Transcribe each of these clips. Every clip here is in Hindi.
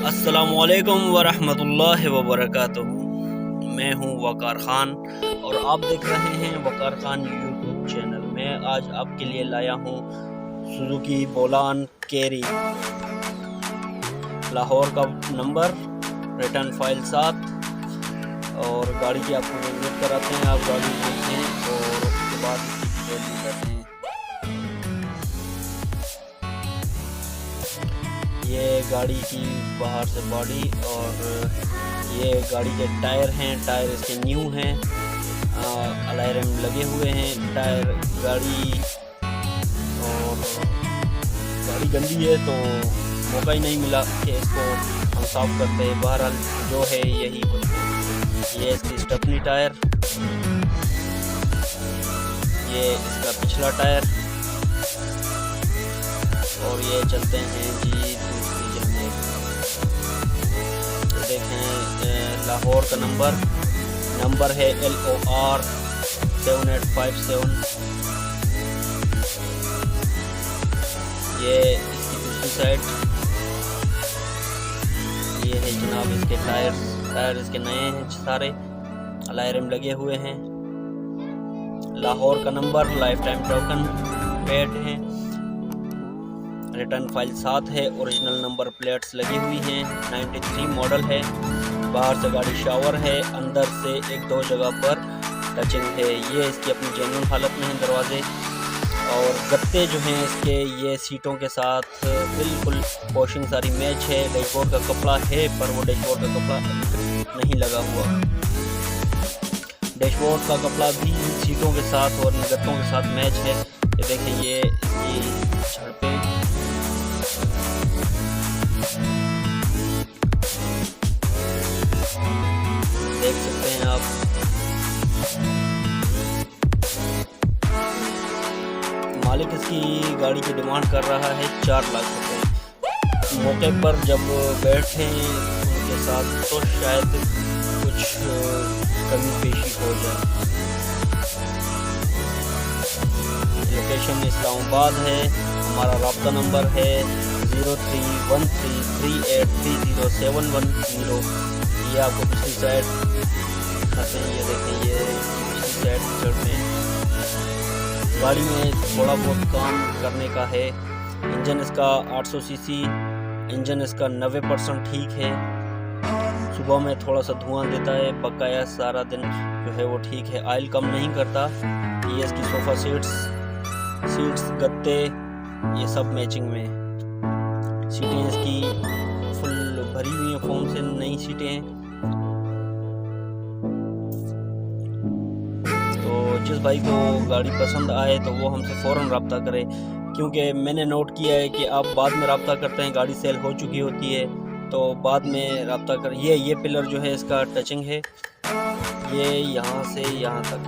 अस्सलामुअलैकुम वरहमतुल्लाहि वबरकातुहू। मैं हूं वकार ख़ान और आप देख रहे हैं वकार ख़ान यूट्यूब चैनल। मैं आज आपके लिए लाया हूं सुजुकी बोलान कैरी, लाहौर का नंबर, रिटर्न फाइल 7 और गाड़ी की आपको विजिट कराते हैं। आप गाड़ी देखें और उसके बाद इसकी डिटेल करते हैं। ये गाड़ी की बाहर से बॉडी और ये गाड़ी के टायर हैं। टायर इसके न्यू हैं, अलॉय रिम लगे हुए हैं। टायर गाड़ी गंदी है तो मौका ही नहीं मिला कि इसको हम साफ करते हैं। बहरहाल जो है यही कुछ। ये इसकी स्टेपनी टायर, ये इसका पिछला टायर और ये चलते हैं जी दूसरी जगह। तो देखें लाहौर का नंबर है LOR 7857। ये इसकी दूसरी साइड, ये है जनाब इसके टायर इसके नए हैं सारे, अलॉय रिम लगे हुए हैं। लाहौर का number, life time token paid है। रिटर्न फाइल 7 है। ओरिजिनल नंबर प्लेट्स लगी हुई हैं। 93 मॉडल है। बाहर से गाड़ी शावर है, अंदर से 1-2 जगह पर टचिंग है। ये इसकी अपनी जेन्युइन हालत में है दरवाजे और गत्ते जो हैं इसके, ये सीटों के साथ बिल्कुल वॉशिंग सारी मैच है। डैशबोर्ड का कपड़ा है पर वो डैशबोर्ड का कपड़ा नहीं लगा हुआ। डैशबोर्ड का कपड़ा भी सीटों के साथ और गत्तों के साथ मैच है। ये देखें, ये इसकी झड़पें, देख सकते हैं आप। मालिक इसकी गाड़ी की डिमांड कर रहा है 4 लाख रुपए। मौके पर जब बैठे उनके साथ तो शायद कुछ कमी पेशी हो जाए। लोकेशन इस्लामाबाद है। हमारा राब्ता नंबर है 031338307110। ये आपको पिछली साइड आते हैं, ये देखें, ये पिछली साइड चढ़ते हैं। गाड़ी में थोड़ा बहुत काम करने का है। इंजन इसका 800 सीसी, इंजन इसका 90% ठीक है। सुबह में थोड़ा सा धुआं देता है, बकाया सारा दिन जो है वो ठीक है। ऑयल कम नहीं करता। ये इसकी सोफ़ा सीट्स गत्ते ये सब मैचिंग में। सीटें इसकी फुल भरी हुई हैं, फोम से नई सीटें हैं। तो जिस भाई को गाड़ी पसंद आए तो वो हमसे फ़ौरन रब्ता करे, क्योंकि मैंने नोट किया है कि आप बाद में रब्ता करते हैं, गाड़ी सेल हो चुकी होती है तो बाद में रब्ता कर। ये पिलर जो है इसका टचिंग है, ये यहाँ से यहाँ तक,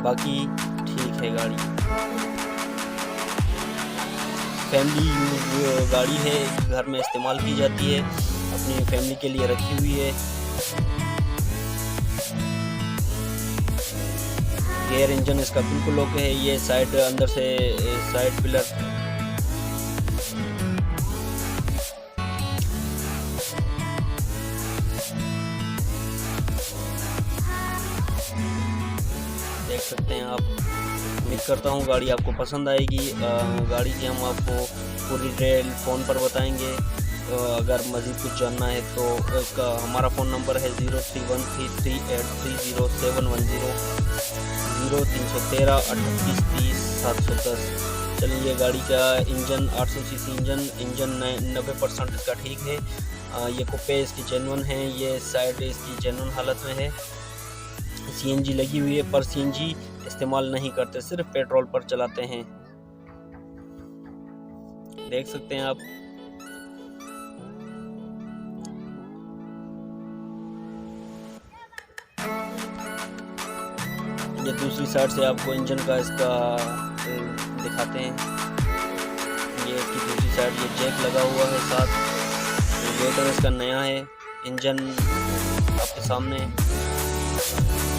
बाकी ठीक है। गाड़ी फैमिली यूज गाड़ी है, घर में इस्तेमाल की जाती है, अपनी फैमिली के लिए रखी हुई है। गेयर इंजन इसका बिल्कुल ओके है। ये साइड अंदर से साइड पिलर, देख सकते हैं आप। उम्मीद करता हूँ गाड़ी आपको पसंद आएगी। गाड़ी की हम आपको पूरी डिटेल फ़ोन पर बताएंगे। अगर मज़ीद कुछ जानना है तो इसका हमारा फ़ोन नंबर है 031338307110, 0313 3830 710। चलिए, गाड़ी का इंजन 800 सीसी इंजन 90% इसका ठीक है। ये कुप्पे इसकी जेन्युइन है। ये साइड इसकी जेन्युइन हालत में है। CNG लगी हुई है पर CNG इस्तेमाल नहीं करते, सिर्फ पेट्रोल पर चलाते हैं। देख सकते हैं आप। ये दूसरी साइड से आपको इंजन का इसका दिखाते हैं। ये इसकी दूसरी साइड, ये जैक लगा हुआ है साथ। रेडिएटर इसका नया है। इंजन आपके सामने।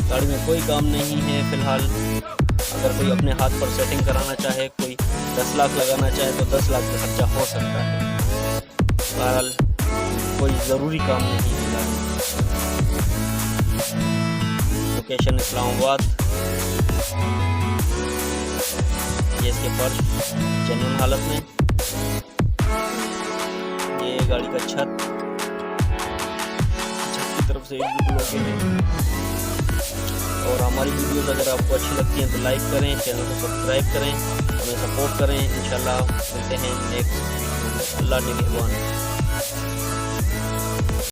गाड़ी में कोई काम नहीं है फ़िलहाल। अगर कोई अपने हाथ पर सेटिंग कराना चाहे, कोई 10 लाख लगाना चाहे तो 10 लाख का खर्चा हो सकता है। बहरहाल कोई ज़रूरी काम नहीं मिला। लोकेशन इस्लामाबाद। ये इसके फर्श जेन्युइन हालत में। ये गाड़ी का छत की तरफ से बिल्कुल ओके है। और हमारी वीडियोस अगर आपको अच्छी लगती हैं तो लाइक करें, चैनल को सब्सक्राइब करें, हमें सपोर्ट करें। इंशाल्लाह मिलते हैं नेक्स्ट। अल्लाह ने मेहरबान।